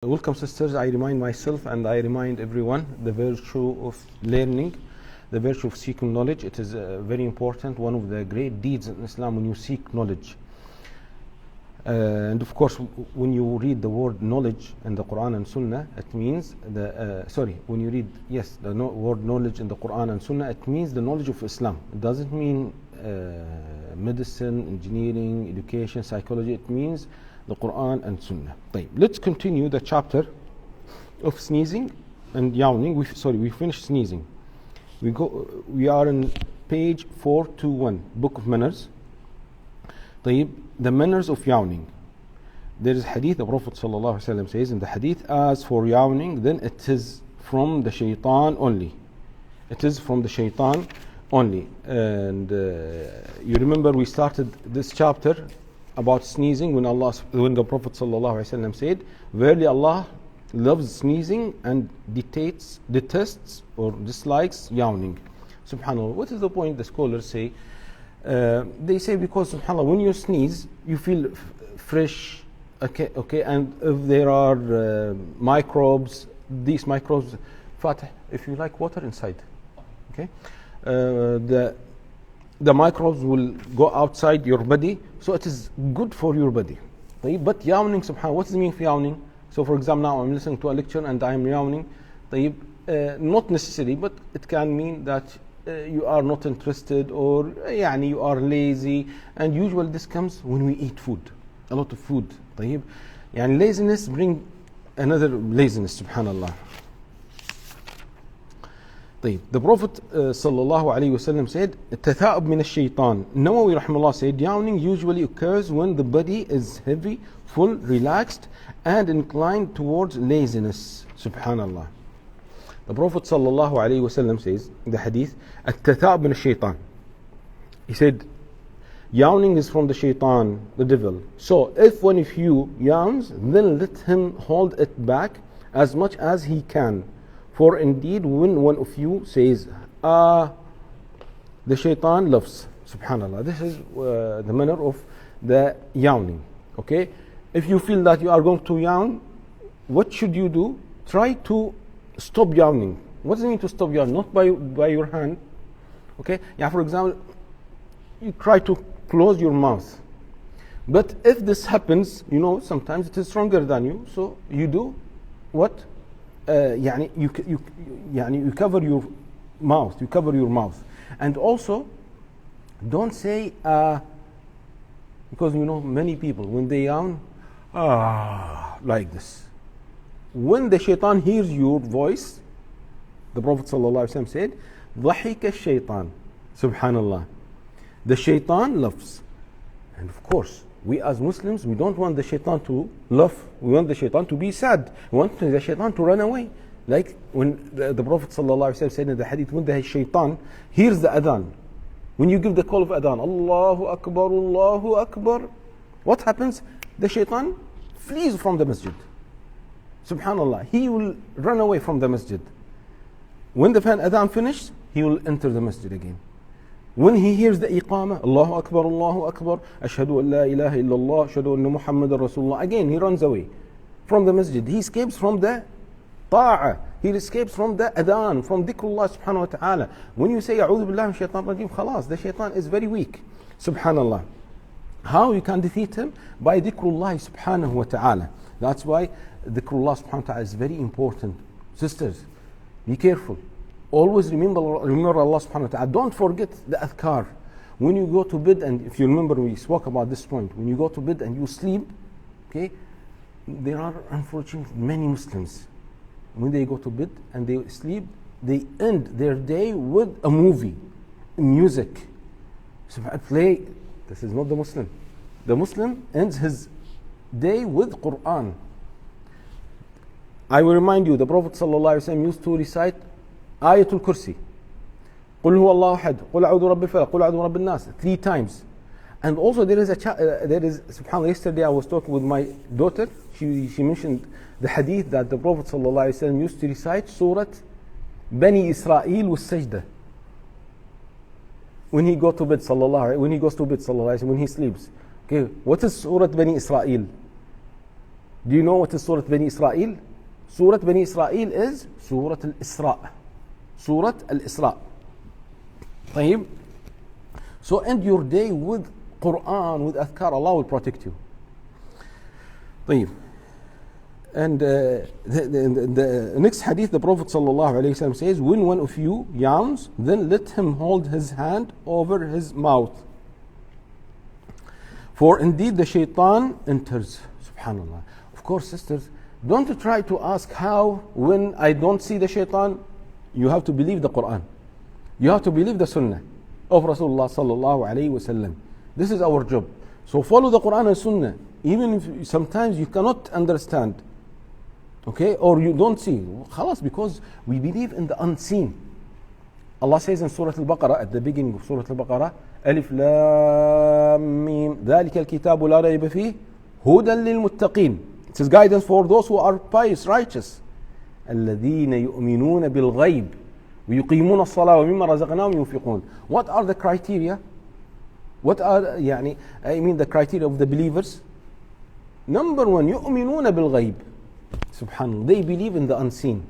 Welcome, sisters. I remind myself and I remind everyone the virtue of learning, the virtue of seeking knowledge. It is very important, one of the great deeds in Islam when you seek knowledge. And of course, when you read the word knowledge in the Quran and Sunnah, it means when you read the word knowledge in the Quran and Sunnah, it means the knowledge of Islam. It doesn't mean medicine, engineering, education, psychology. It means the Quran and Sunnah. Let's continue the chapter of sneezing and yawning. We finished sneezing. We are in page 421, Book of Manners. The manners of yawning. There is hadith, the Prophet ﷺ says in the hadith, as for yawning, then it is from the shaitan only. It is from the shaitan only. And you remember we started this chapter about sneezing when the Prophet ﷺ said, verily Allah loves sneezing and detests or dislikes yawning. Subhanallah. What is the point? The scholars say, they say because subhanallah, when you sneeze you feel fresh, okay, and if there are microbes, these microbes, Fatih, if you like water inside, okay, the microbes will go outside your body, so it is good for your body. But yawning, subhanAllah, what does it mean for yawning? So for example, now I'm listening to a lecture and I'm yawning. Not necessarily, but it can mean that you are not interested, or you are lazy, and usually this comes when we eat food, a lot of food. Laziness bring another laziness, subhanallah. The Prophet sallallahu alaihi wasallam said, "Tatha'ub min ash-shaytan." Nawawi rahimahullah said, yawning usually occurs when the body is heavy, full, relaxed, and inclined towards laziness. Subhanallah. The Prophet sallallahu alaihi wasallam says in the hadith, "Tatha'ub min ash-shaytan." He said, yawning is from the shaitan, the devil. So if one of you yawns, then let him hold it back as much as he can. For indeed, when one of you says, the shaitan loves. Subhanallah. This is the manner of the yawning. Okay? If you feel that you are going to yawn, what should you do? Try to stop yawning. What does it mean to stop yawning? Not by your hand. Okay? For example, you try to close your mouth. But if this happens, sometimes it is stronger than you. So you do what? You cover your mouth. You cover your mouth. And also, don't say because many people when they yawn, like this. When the shaitan hears your voice, the Prophet ﷺ said, ضحك الشيطان. Subhanallah. The shaitan laughs. And of course, we as Muslims, we don't want the shaitan to laugh. We want the shaitan to be sad. We want the shaitan to run away. Like when the Prophet ﷺ said in the hadith, when the shaitan hears the adhan, when you give the call of adhan, Allahu Akbar, Allahu Akbar, what happens? The shaitan flees from the masjid. Subhanallah. He will run away from the masjid. When the adhan finishes, he will enter the masjid again. When he hears the iqamah, Allahu Akbar, Ashhadu an la ilaha illallah, Ashhadu anna Muhammadan Rasulullah, again he runs away from the masjid. He escapes from the ta'ah. He escapes from the adhan, from dhikrullah subhanahu wa ta'ala. When you say, A'udhu billahi min shaitan rajim, khalas, the shaitan is very weak. Subhanallah. How you can defeat him? By dhikrullah subhanahu wa ta'ala. That's why dhikrullah subhanahu wa ta'ala is very important. Sisters, be careful. Always remember Allah subhanahu wa ta'ala. Don't forget the adhkar. When you go to bed, and if you remember we spoke about this point, when you go to bed and you sleep, okay, there are unfortunately many Muslims, when they go to bed and they sleep, they end their day with a movie, music. Play. This is not the Muslim. The Muslim ends his day with Quran. I will remind you, the Prophet ﷺ used to recite Ayatul Kursi, قل هو الله أحد, قل أعوذ برب الفلق, قل أعوذ برب الناس, 3 times. And also there is subhanAllah, yesterday I was talking with my daughter, she mentioned the hadith that the Prophet ﷺ used to recite Surah Bani Israel with Sajda. When he goes to bed, when he sleeps. Okay, what is Surah Bani Israel? Do you know what is Surah Bani Israel? Surah Bani Israel is Surah Al-Isra. Surah Al-Isra. طيب. So end your day with Quran, with Adhkar. Allah will protect you. طيب. And the next hadith, the Prophet ﷺ says, when one of you yawns, then let him hold his hand over his mouth. For indeed the shaitan enters. Subhanallah. Of course, sisters, don't try to ask how when I don't see the shaitan. You have to believe the Quran. You have to believe the Sunnah of Rasulullah ﷺ. This is our job. So follow the Quran and Sunnah. Even if sometimes you cannot understand. Okay, or you don't see, خلاص, because we believe in the unseen. Allah says in Surah Al-Baqarah, at the beginning of Surah Al-Baqarah, Alif Lam Mim, ذَلِكَ الْكِتَابُ لَا رَيْبَ فِيهِ هُدًى لِلْمُتَّقِينَ. It says guidance for those who are pious, righteous. الَّذِينَ يُؤْمِنُونَ بِالْغَيْبِ وَيُقِيمُونَ الصَّلَاةَ وَمِمَّا رَزَقْنَاهُمْ يُنْفِقُونَ. What are the criteria? What are, the criteria of the believers? Number one, يُؤْمِنُونَ بِالْغَيْبِ. Subhanallah, they believe in the unseen,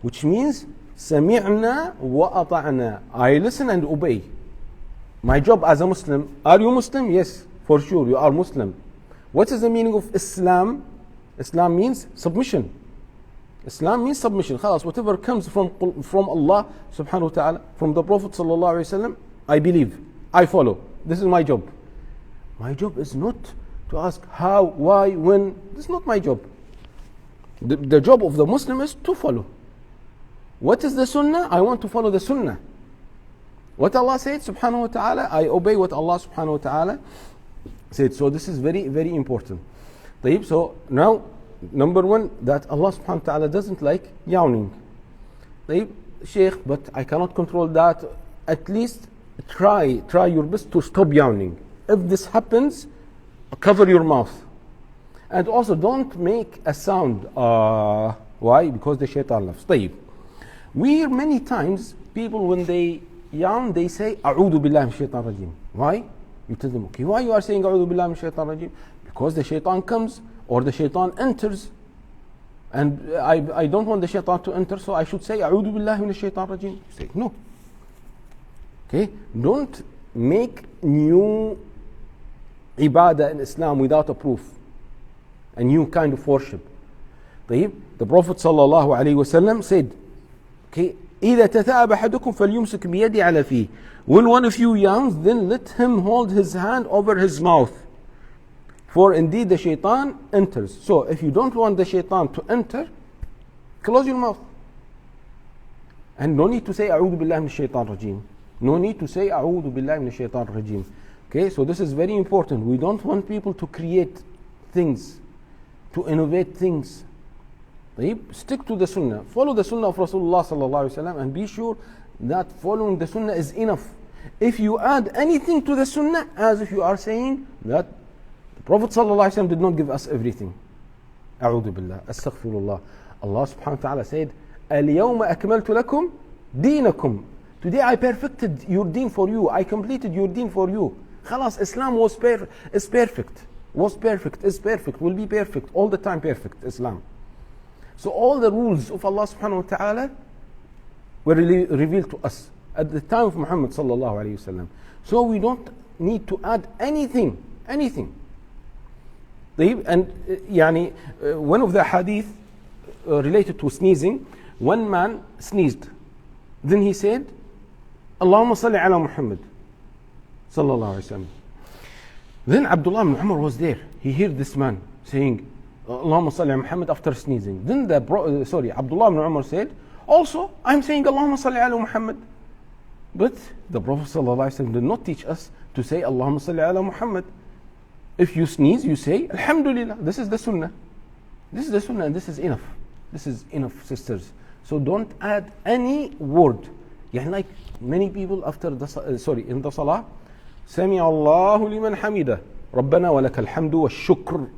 which means سمعنا وأطعنا. I listen and obey. My job as a Muslim. Are you Muslim? Yes, for sure, you are Muslim. What is the meaning of Islam? Islam means submission. Islam means submission. خلاص, whatever comes from Allah subhanahu wa ta'ala, from the Prophet sallallahu alaihi wasallam, I believe, I follow. This is my job. My job is not to ask how, why, when. This is not my job. The job of the Muslim is to follow. What is the Sunnah? I want to follow the Sunnah. What Allah said subhanahu wa ta'ala, I obey what Allah subhanahu wa ta'ala said. So this is very, very important. طيب, so now, number one, that Allah subhanahu wa ta'ala doesn't like yawning. طيب, Shaykh, but I cannot control that. At least try your best to stop yawning. If this happens, cover your mouth. And also don't make a sound. Why? Because the shaitan laughs. طيب. We many times, people when they yawn, they say, أعوذ بالله من الشيطان الرجيم. Why? You tell them, okay, why you are saying أعوذ بالله من الشيطان الرجيم? Because the shaitan comes, or the shaitan enters. And I don't want the shaitan to enter, so I should say أعوذ بالله من الشيطان الرجيم. You say, no. Okay? Don't make new ibadah in Islam without a proof. A new kind of worship. طيب, the Prophet sallallahu alaihi wasallam said, okay, إذا تثاءب أحدكم فليمسك بيده على فيه. When one of you yawns, then let him hold his hand over his mouth. For indeed the shaitan enters. So if you don't want the shaitan to enter, close your mouth. And no need to say أعوذ بالله من الشيطان الرجيم. No need to say أعوذ بالله من الشيطان الرجيم. Okay, so this is very important. We don't want people to create things, to innovate things. Stick to the Sunnah. Follow the Sunnah of Rasulullah sallallahu alaihi wasallam, and be sure that following the Sunnah is enough. If you add anything to the Sunnah, as if you are saying that the Prophet sallallahu alaihi wasallam did not give us everything. A'udhu billah, astaghfirullah. Allah subhanahu wa ta'ala said, اليوم أكملت لكم دينكم. Today I perfected your deen for you. I completed your deen for you. Khalas, Islam is perfect. Was perfect, is perfect, will be perfect, all the time perfect, Islam. So all the rules of Allah subhanahu wa ta'ala were revealed to us at the time of Muhammad sallallahu alayhi wasallam. So we don't need to add anything. And one of the hadith related to sneezing, one man sneezed. Then he said, Allahumma salli ala Muhammad sallallahu alayhi wasallam. Then Abdullah ibn Umar was there. He heard this man saying, Allahumma salli ala Muhammad after sneezing. Then Abdullah ibn Umar said, also, I'm saying Allahumma salli ala Muhammad. But the Prophet sallallahu alaihi wasallam did not teach us to say Allahumma salli ala Muhammad. If you sneeze, you say Alhamdulillah. This is the Sunnah. This is the Sunnah, and this is enough. This is enough, sisters. So don't add any word. Like many people after in the Salah, Sami Allahu liman hamida, Rabbana wa lakal hamdu wa shukr.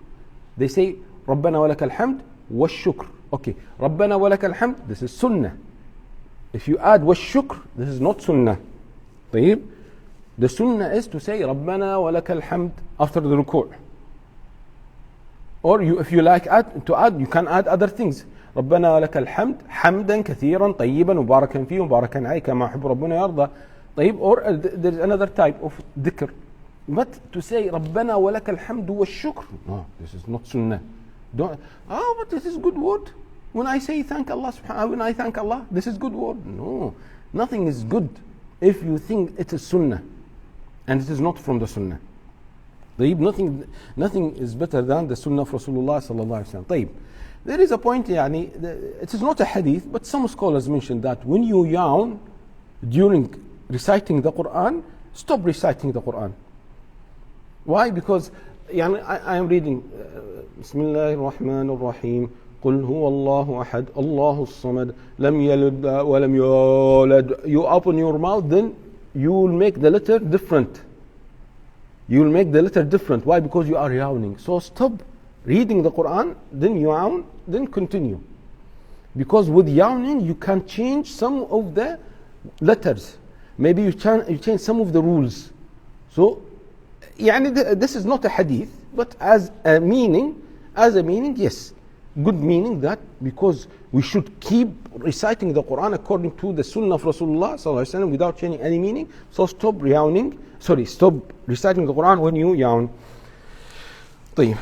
They say Rabbana wa lakal hamd wa shukr. Okay, Rabbana wa lakal hamd, this is Sunnah. If you add wa shukr, this is not Sunnah. طيب. The Sunnah is to say Rabbana wa lakal hamd after the ruku'. Or if you like to add, you can add other things. ربنا لك الحمد حمدا كثيرا طيبا مباركا فيه مباركا عليه كما يحب ربنا يرضى. طيب, or there is another type of dhikr. But to say ربنا ولك الحمد والشكر, no, this is not sunnah. Don't, oh, but this is good word. When I say thank Allah subhanahu, when I thank Allah, this is good word. No, nothing is good if you think it is sunnah, and it is not from the sunnah. طيب, nothing is better than the sunnah of Rasulullah sallallahu alaihi wasallam. طيب, there is a point, يعني, it is not a hadith, but some scholars mention that when you yawn during reciting the Quran, stop reciting the Quran. Why? Because يعني, I am reading بسم الله الرحمن الرحيم قل هو الله أحد الله الصمد لم يلد ولم يولد. You open your mouth, then you will make the letter different. You will make the letter different. Why? Because you are yawning. So stop reading the Quran, then yawn, then continue. Because with yawning, you can change some of the letters. Maybe you change some of the rules. So, يعني, this is not a hadith, but as a meaning, yes. Good meaning that because we should keep reciting the Quran according to the Sunnah of Rasulullah sallallahu alaihi wasallam without changing any meaning. So stop reciting the Quran when you yawn. طيب.